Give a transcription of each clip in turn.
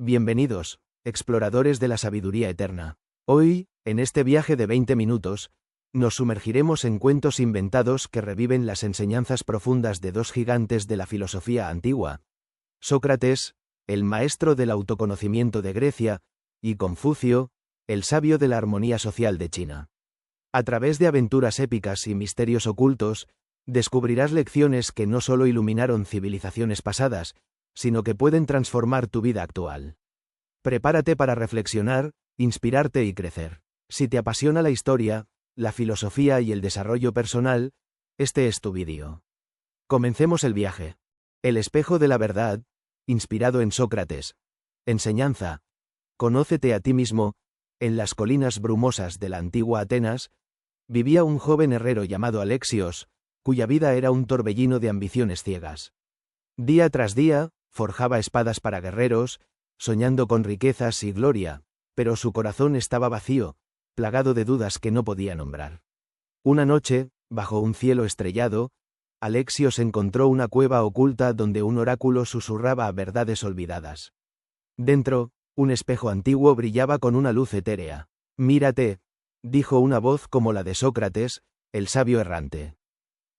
Bienvenidos, exploradores de la sabiduría eterna. Hoy, en este viaje de 20 minutos, nos sumergiremos en cuentos inventados que reviven las enseñanzas profundas de dos gigantes de la filosofía antigua: Sócrates, el maestro del autoconocimiento de Grecia, y Confucio, el sabio de la armonía social de China. A través de aventuras épicas y misterios ocultos, descubrirás lecciones que no solo iluminaron civilizaciones pasadas, sino que pueden transformar tu vida actual. Prepárate para reflexionar, inspirarte y crecer. Si te apasiona la historia, la filosofía y el desarrollo personal, este es tu vídeo. Comencemos el viaje. El espejo de la verdad, inspirado en Sócrates. Enseñanza. Conócete a ti mismo. En las colinas brumosas de la antigua Atenas, vivía un joven herrero llamado Alexios, cuya vida era un torbellino de ambiciones ciegas. Día tras día, forjaba espadas para guerreros, soñando con riquezas y gloria, pero su corazón estaba vacío, plagado de dudas que no podía nombrar. Una noche, bajo un cielo estrellado, Alexios encontró una cueva oculta donde un oráculo susurraba verdades olvidadas. Dentro, un espejo antiguo brillaba con una luz etérea. «Mírate», dijo una voz como la de Sócrates, el sabio errante.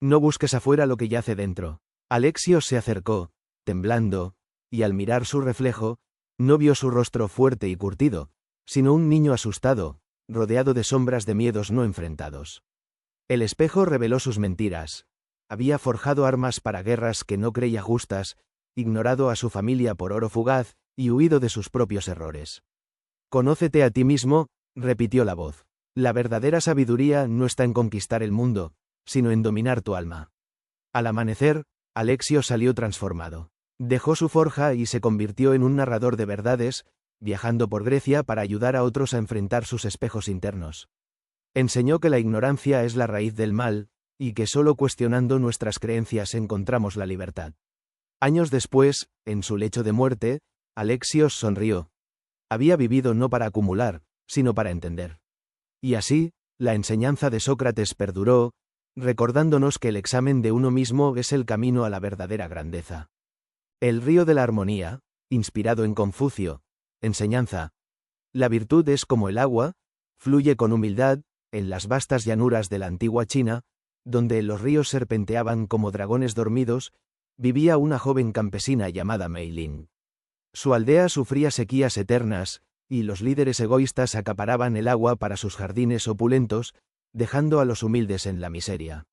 «No busques afuera lo que yace dentro». Alexios se acercó, temblando, y al mirar su reflejo, no vio su rostro fuerte y curtido, sino un niño asustado, rodeado de sombras de miedos no enfrentados. El espejo reveló sus mentiras. Había forjado armas para guerras que no creía justas, ignorado a su familia por oro fugaz, y huido de sus propios errores. «Conócete a ti mismo», repitió la voz. «La verdadera sabiduría no está en conquistar el mundo, sino en dominar tu alma». Al amanecer, Alexios salió transformado. Dejó su forja y se convirtió en un narrador de verdades, viajando por Grecia para ayudar a otros a enfrentar sus espejos internos. Enseñó que la ignorancia es la raíz del mal, y que solo cuestionando nuestras creencias encontramos la libertad. Años después, en su lecho de muerte, Alexios sonrió. Había vivido no para acumular, sino para entender. Y así, la enseñanza de Sócrates perduró, recordándonos que el examen de uno mismo es el camino a la verdadera grandeza. El río de la armonía, inspirado en Confucio. Enseñanza. La virtud es como el agua, fluye con humildad. En las vastas llanuras de la antigua China, donde los ríos serpenteaban como dragones dormidos, vivía una joven campesina llamada Mei Ling. Su aldea sufría sequías eternas, y los líderes egoístas acaparaban el agua para sus jardines opulentos, dejando a los humildes en la miseria.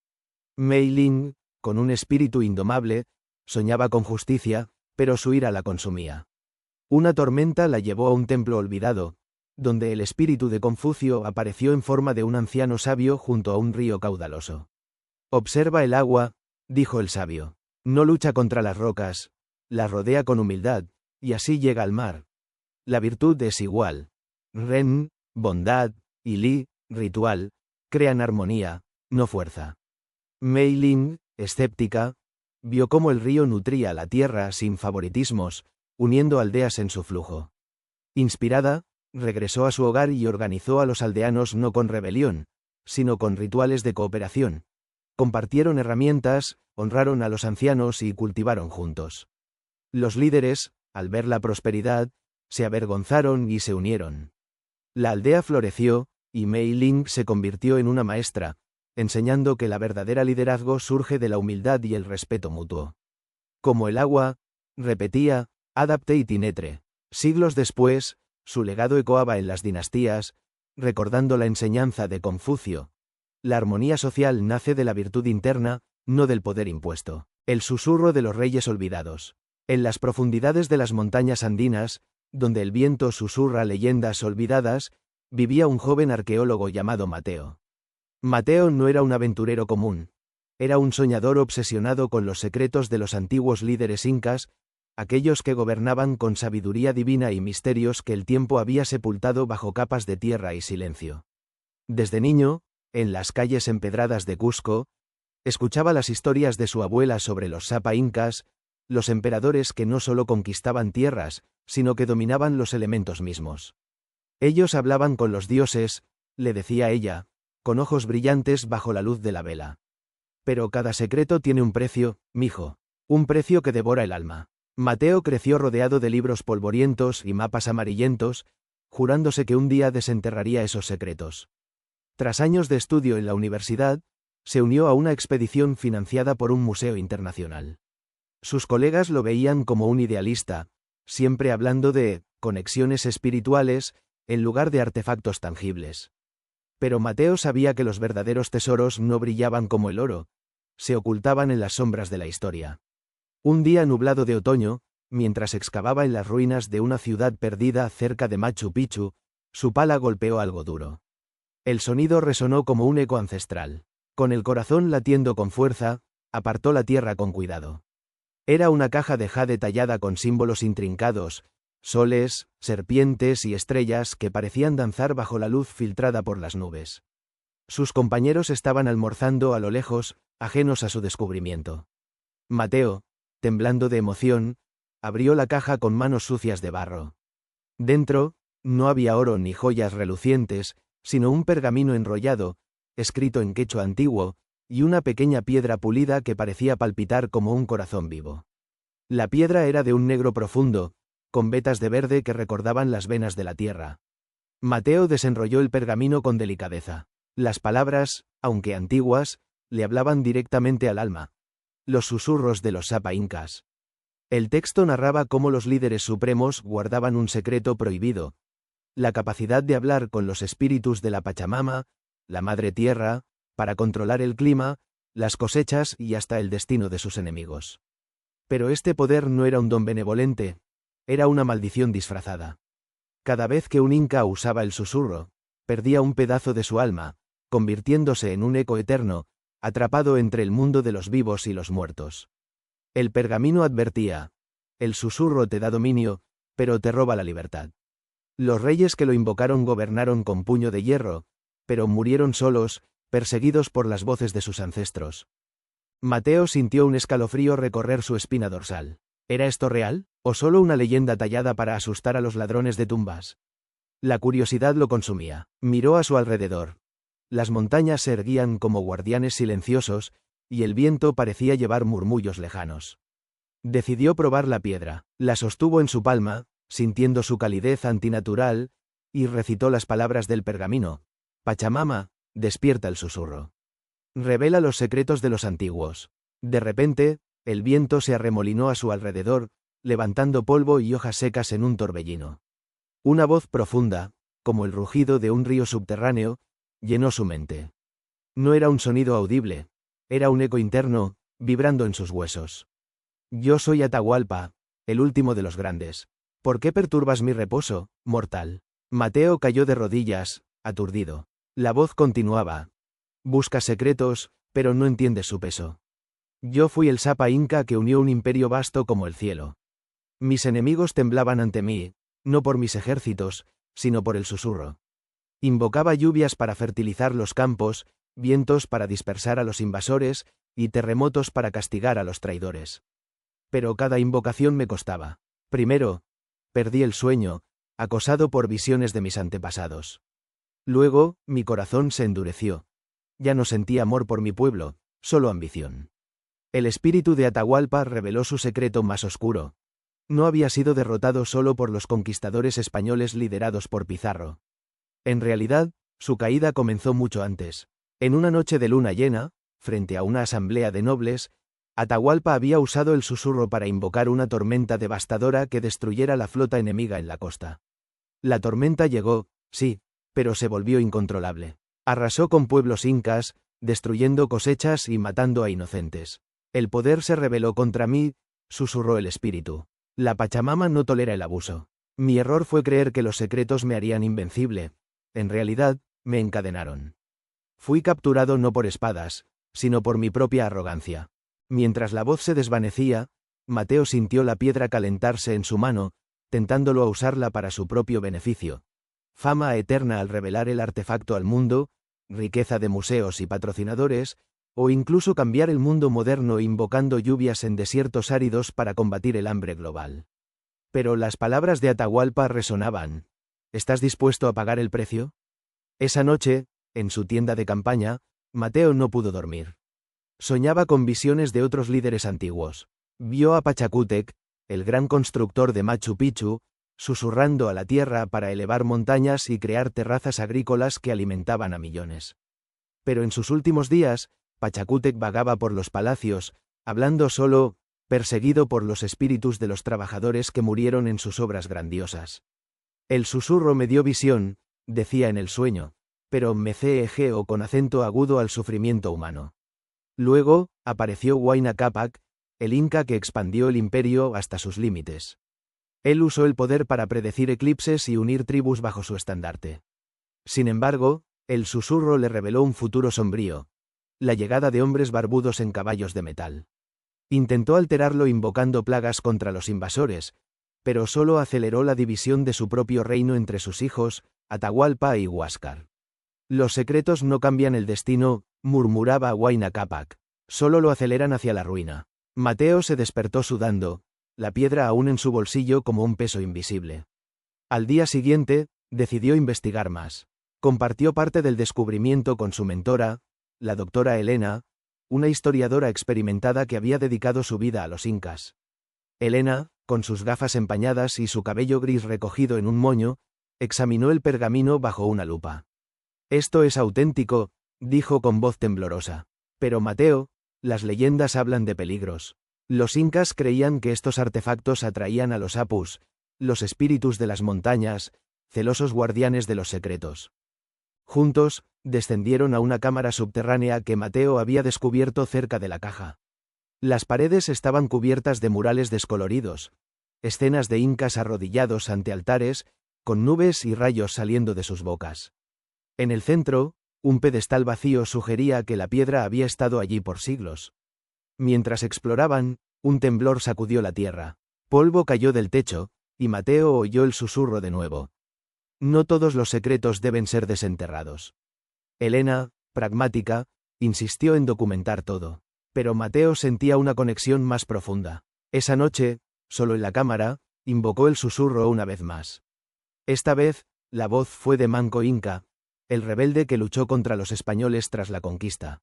Mei Ling, con un espíritu indomable, soñaba con justicia, pero su ira la consumía. Una tormenta la llevó a un templo olvidado, donde el espíritu de Confucio apareció en forma de un anciano sabio junto a un río caudaloso. «Observa el agua», dijo el sabio. «No lucha contra las rocas, las rodea con humildad, y así llega al mar. La virtud es igual. Ren, bondad, y Li, ritual, crean armonía, no fuerza». Mei Ling, escéptica, vio cómo el río nutría la tierra sin favoritismos, uniendo aldeas en su flujo. Inspirada, regresó a su hogar y organizó a los aldeanos no con rebelión, sino con rituales de cooperación. Compartieron herramientas, honraron a los ancianos y cultivaron juntos. Los líderes, al ver la prosperidad, se avergonzaron y se unieron. La aldea floreció, y Mei Ling se convirtió en una maestra, enseñando que la verdadera liderazgo surge de la humildad y el respeto mutuo. Como el agua, repetía, adapte y tinetre. Siglos después, su legado ecoaba en las dinastías, recordando la enseñanza de Confucio. La armonía social nace de la virtud interna, no del poder impuesto. El susurro de los reyes olvidados. En las profundidades de las montañas andinas, donde el viento susurra leyendas olvidadas, vivía un joven arqueólogo llamado Mateo. Mateo no era un aventurero común. Era un soñador obsesionado con los secretos de los antiguos líderes incas, aquellos que gobernaban con sabiduría divina y misterios que el tiempo había sepultado bajo capas de tierra y silencio. Desde niño, en las calles empedradas de Cusco, escuchaba las historias de su abuela sobre los Sapa incas, los emperadores que no solo conquistaban tierras, sino que dominaban los elementos mismos. Ellos hablaban con los dioses, le decía ella, con ojos brillantes bajo la luz de la vela. Pero cada secreto tiene un precio, mijo, un precio que devora el alma. Mateo creció rodeado de libros polvorientos y mapas amarillentos, jurándose que un día desenterraría esos secretos. Tras años de estudio en la universidad, se unió a una expedición financiada por un museo internacional. Sus colegas lo veían como un idealista, siempre hablando de conexiones espirituales, en lugar de artefactos tangibles. Pero Mateo sabía que los verdaderos tesoros no brillaban como el oro, se ocultaban en las sombras de la historia. Un día nublado de otoño, mientras excavaba en las ruinas de una ciudad perdida cerca de Machu Picchu, su pala golpeó algo duro. El sonido resonó como un eco ancestral. Con el corazón latiendo con fuerza, apartó la tierra con cuidado. Era una caja de jade tallada con símbolos intrincados, soles, serpientes y estrellas que parecían danzar bajo la luz filtrada por las nubes. Sus compañeros estaban almorzando a lo lejos, ajenos a su descubrimiento. Mateo, temblando de emoción, abrió la caja con manos sucias de barro. Dentro, no había oro ni joyas relucientes, sino un pergamino enrollado, escrito en quechua antiguo, y una pequeña piedra pulida que parecía palpitar como un corazón vivo. La piedra era de un negro profundo, con vetas de verde que recordaban las venas de la tierra. Mateo desenrolló el pergamino con delicadeza. Las palabras, aunque antiguas, le hablaban directamente al alma. Los susurros de los Sapa incas. El texto narraba cómo los líderes supremos guardaban un secreto prohibido: la capacidad de hablar con los espíritus de la Pachamama, la Madre Tierra, para controlar el clima, las cosechas y hasta el destino de sus enemigos. Pero este poder no era un don benevolente, era una maldición disfrazada. Cada vez que un inca usaba el susurro, perdía un pedazo de su alma, convirtiéndose en un eco eterno, atrapado entre el mundo de los vivos y los muertos. El pergamino advertía: el susurro te da dominio, pero te roba la libertad. Los reyes que lo invocaron gobernaron con puño de hierro, pero murieron solos, perseguidos por las voces de sus ancestros. Mateo sintió un escalofrío recorrer su espina dorsal. ¿Era esto real, o solo una leyenda tallada para asustar a los ladrones de tumbas? La curiosidad lo consumía. Miró a su alrededor. Las montañas se erguían como guardianes silenciosos, y el viento parecía llevar murmullos lejanos. Decidió probar la piedra. La sostuvo en su palma, sintiendo su calidez antinatural, y recitó las palabras del pergamino: Pachamama, despierta el susurro. Revela los secretos de los antiguos. De repente, el viento se arremolinó a su alrededor, levantando polvo y hojas secas en un torbellino. Una voz profunda, como el rugido de un río subterráneo, llenó su mente. No era un sonido audible, era un eco interno, vibrando en sus huesos. Yo soy Atahualpa, el último de los grandes. ¿Por qué perturbas mi reposo, mortal? Mateo cayó de rodillas, aturdido. La voz continuaba: buscas secretos, pero no entiendes su peso. Yo fui el Sapa inca que unió un imperio vasto como el cielo. Mis enemigos temblaban ante mí, no por mis ejércitos, sino por el susurro. Invocaba lluvias para fertilizar los campos, vientos para dispersar a los invasores, y terremotos para castigar a los traidores. Pero cada invocación me costaba. Primero, perdí el sueño, acosado por visiones de mis antepasados. Luego, mi corazón se endureció. Ya no sentí amor por mi pueblo, solo ambición. El espíritu de Atahualpa reveló su secreto más oscuro. No había sido derrotado solo por los conquistadores españoles liderados por Pizarro. En realidad, su caída comenzó mucho antes. En una noche de luna llena, frente a una asamblea de nobles, Atahualpa había usado el susurro para invocar una tormenta devastadora que destruyera la flota enemiga en la costa. La tormenta llegó, sí, pero se volvió incontrolable. Arrasó con pueblos incas, destruyendo cosechas y matando a inocentes. El poder se rebeló contra mí, susurró el espíritu. La Pachamama no tolera el abuso. Mi error fue creer que los secretos me harían invencible. En realidad, me encadenaron. Fui capturado no por espadas, sino por mi propia arrogancia. Mientras la voz se desvanecía, Mateo sintió la piedra calentarse en su mano, tentándolo a usarla para su propio beneficio. Fama eterna al revelar el artefacto al mundo, riqueza de museos y patrocinadores, o incluso cambiar el mundo moderno invocando lluvias en desiertos áridos para combatir el hambre global. Pero las palabras de Atahualpa resonaban. ¿Estás dispuesto a pagar el precio? Esa noche, en su tienda de campaña, Mateo no pudo dormir. Soñaba con visiones de otros líderes antiguos. Vio a Pachacútec, el gran constructor de Machu Picchu, susurrando a la tierra para elevar montañas y crear terrazas agrícolas que alimentaban a millones. Pero en sus últimos días, Pachacútec vagaba por los palacios, hablando solo, perseguido por los espíritus de los trabajadores que murieron en sus obras grandiosas. El susurro me dio visión, decía en el sueño, pero me cegueó con acento agudo al sufrimiento humano. Luego, apareció Huayna Cápac, el inca que expandió el imperio hasta sus límites. Él usó el poder para predecir eclipses y unir tribus bajo su estandarte. Sin embargo, el susurro le reveló un futuro sombrío, la llegada de hombres barbudos en caballos de metal. Intentó alterarlo invocando plagas contra los invasores, pero solo aceleró la división de su propio reino entre sus hijos, Atahualpa y Huáscar. Los secretos no cambian el destino, murmuraba Huayna Cápac, solo lo aceleran hacia la ruina. Mateo se despertó sudando, la piedra aún en su bolsillo como un peso invisible. Al día siguiente, decidió investigar más. Compartió parte del descubrimiento con su mentora, la doctora Elena, una historiadora experimentada que había dedicado su vida a los incas. Elena, con sus gafas empañadas y su cabello gris recogido en un moño, examinó el pergamino bajo una lupa. «Esto es auténtico», dijo con voz temblorosa. «Pero Mateo, las leyendas hablan de peligros. Los incas creían que estos artefactos atraían a los apus, los espíritus de las montañas, celosos guardianes de los secretos». Juntos, descendieron a una cámara subterránea que Mateo había descubierto cerca de la caja. Las paredes estaban cubiertas de murales descoloridos, escenas de incas arrodillados ante altares, con nubes y rayos saliendo de sus bocas. En el centro, un pedestal vacío sugería que la piedra había estado allí por siglos. Mientras exploraban, un temblor sacudió la tierra. Polvo cayó del techo, y Mateo oyó el susurro de nuevo. No todos los secretos deben ser desenterrados. Elena, pragmática, insistió en documentar todo. Pero Mateo sentía una conexión más profunda. Esa noche, solo en la cámara, invocó el susurro una vez más. Esta vez, la voz fue de Manco Inca, el rebelde que luchó contra los españoles tras la conquista.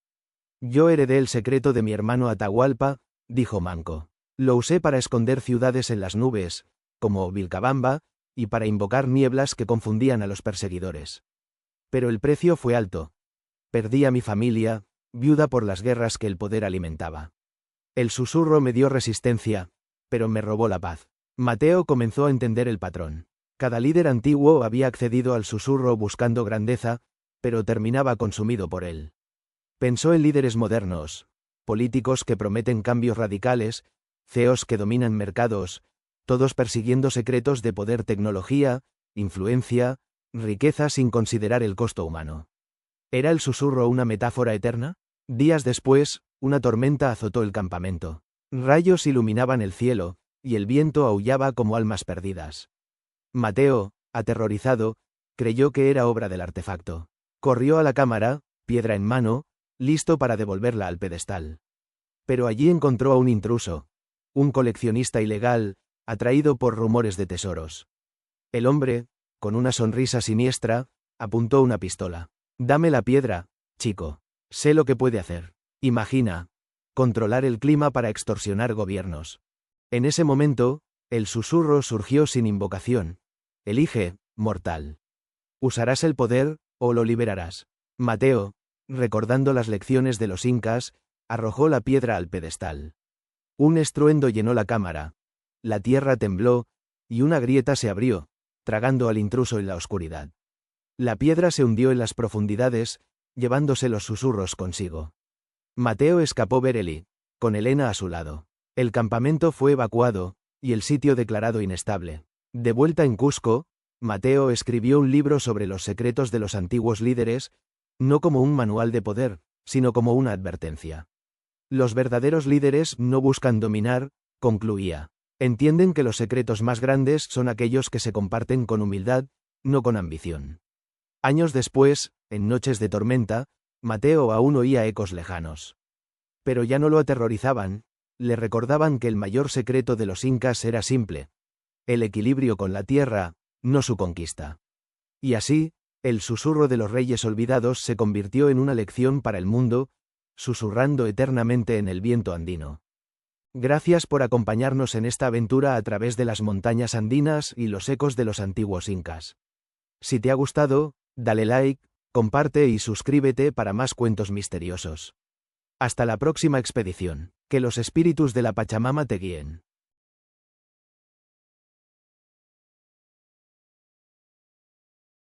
«Yo heredé el secreto de mi hermano Atahualpa», dijo Manco. «Lo usé para esconder ciudades en las nubes, como Vilcabamba, y para invocar nieblas que confundían a los perseguidores. Pero el precio fue alto. Perdí a mi familia, viuda por las guerras que el poder alimentaba. El susurro me dio resistencia, pero me robó la paz». Mateo comenzó a entender el patrón. Cada líder antiguo había accedido al susurro buscando grandeza, pero terminaba consumido por él. Pensó en líderes modernos, políticos que prometen cambios radicales, CEOs que dominan mercados, todos persiguiendo secretos de poder, tecnología, influencia, riqueza sin considerar el costo humano. ¿Era el susurro una metáfora eterna? Días después, una tormenta azotó el campamento. Rayos iluminaban el cielo, y el viento aullaba como almas perdidas. Mateo, aterrorizado, creyó que era obra del artefacto. Corrió a la cámara, piedra en mano, listo para devolverla al pedestal. Pero allí encontró a un intruso, un coleccionista ilegal, atraído por rumores de tesoros. El hombre, con una sonrisa siniestra, apuntó una pistola. «Dame la piedra, chico. Sé lo que puede hacer. Imagina, controlar el clima para extorsionar gobiernos». En ese momento, el susurro surgió sin invocación. «Elige, mortal. ¿Usarás el poder, o lo liberarás?» Mateo, recordando las lecciones de los incas, arrojó la piedra al pedestal. Un estruendo llenó la cámara. La tierra tembló, y una grieta se abrió, tragando al intruso en la oscuridad. La piedra se hundió en las profundidades, llevándose los susurros consigo. Mateo escapó Bereli, con Elena a su lado. El campamento fue evacuado, y el sitio declarado inestable. De vuelta en Cusco, Mateo escribió un libro sobre los secretos de los antiguos líderes, no como un manual de poder, sino como una advertencia. Los verdaderos líderes no buscan dominar, concluía. Entienden que los secretos más grandes son aquellos que se comparten con humildad, no con ambición. Años después, en noches de tormenta, Mateo aún oía ecos lejanos. Pero ya no lo aterrorizaban, le recordaban que el mayor secreto de los incas era simple: el equilibrio con la tierra, no su conquista. Y así, el susurro de los reyes olvidados se convirtió en una lección para el mundo, susurrando eternamente en el viento andino. Gracias por acompañarnos en esta aventura a través de las montañas andinas y los ecos de los antiguos incas. Si te ha gustado, dale like, comparte y suscríbete para más cuentos misteriosos. Hasta la próxima expedición. Que los espíritus de la Pachamama te guíen.